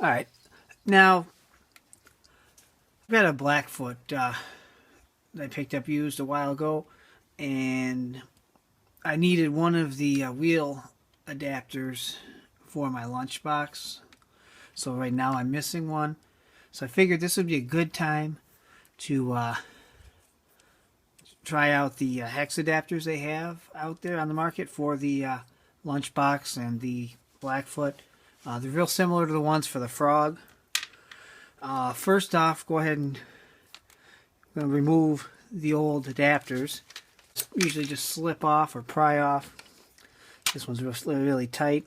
Alright, now I've got a Blackfoot that I picked up used a while ago, and I needed one of the wheel adapters for my Lunchbox. So right now I'm missing one. So I figured this would be a good time to try out the hex adapters they have out there on the market for the Lunchbox and the Blackfoot. They're real similar to the ones for the Frog. First off, go ahead and I'm going to remove the old adapters. Usually just slip off or pry off. This one's really tight,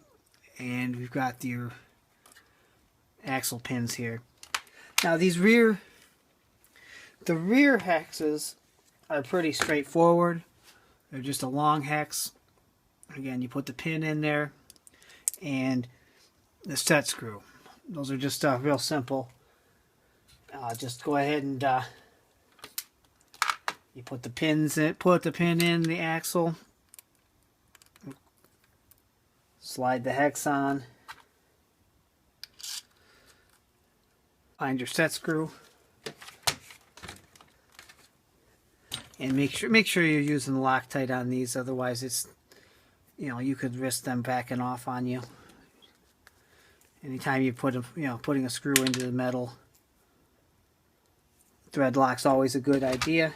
and we've got your axle pins here. Now the rear hexes are pretty straightforward. They're just a long hex. Again, you put the pin in there and the set screw. Those are just real simple. Just go ahead and you put the pins in, put the pin in the axle, slide the hex on, find your set screw, and make sure you're using Loctite on these. Otherwise, it's, you could risk them backing off on you. Anytime you put putting a screw into the metal, thread lock's always a good idea.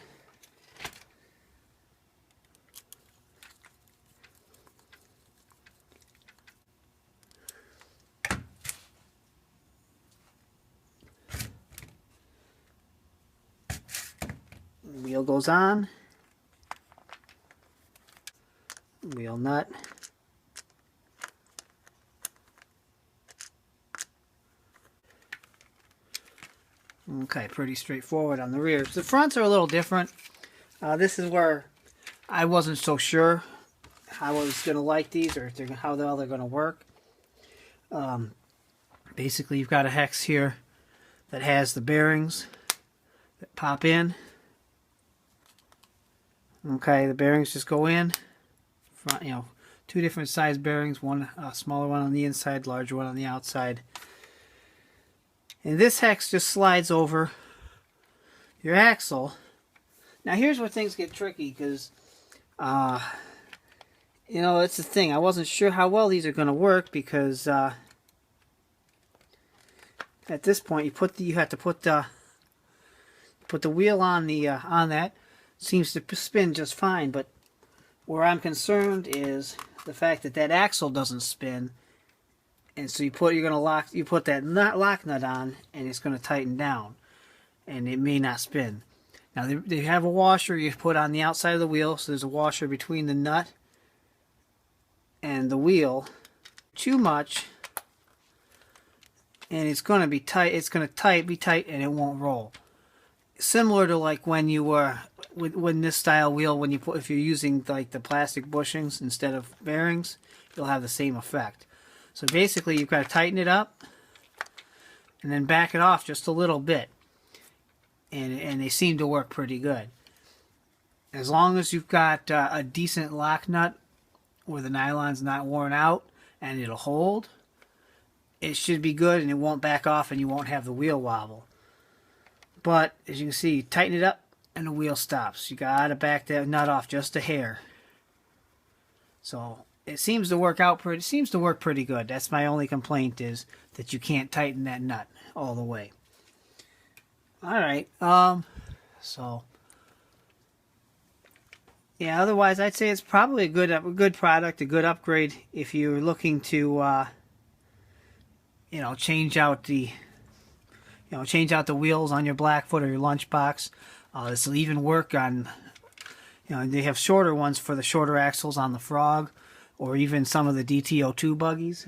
Wheel goes on, wheel nut, okay, pretty straightforward on the rears. The fronts are a little different. This is where I wasn't so sure how I was going to like these, or how the hell they're going to work. Basically, you've got a hex here that has the bearings that pop in. Okay, the bearings just go in. Front, two different size bearings. One smaller one on the inside, larger one on the outside. And this hex just slides over your axle. Now here's where things get tricky, because it's the thing. I wasn't sure how well these are going to work, because at this point you have to put the wheel on the on that. Seems to spin just fine, but where I'm concerned is the fact that that axle doesn't spin, and so you put that lock nut on, and it's going to tighten down, and it may not spin. Now they have a washer you put on the outside of the wheel, so there's a washer between the nut and the wheel. Too much, and it's going to be tight. It's going to be tight, and it won't roll. Similar to like when you were when this style wheel, if you're using like the plastic bushings instead of bearings, you'll have the same effect. So basically, you've got to tighten it up and then back it off just a little bit, and they seem to work pretty good. As long as you've got a decent lock nut where the nylon's not worn out and it'll hold, it should be good, and it won't back off, and you won't have the wheel wobble. But as you can see, you tighten it up and the wheel stops. You gotta back that nut off just a hair. So it seems to work pretty good. That's my only complaint, is that you can't tighten that nut all the way. Alright, so yeah, otherwise I'd say it's probably a good product, a good upgrade if you're looking to change out the wheels on your Blackfoot or your Lunchbox. This will even work on, they have shorter ones for the shorter axles on the Frog, or even some of the DTO2 buggies.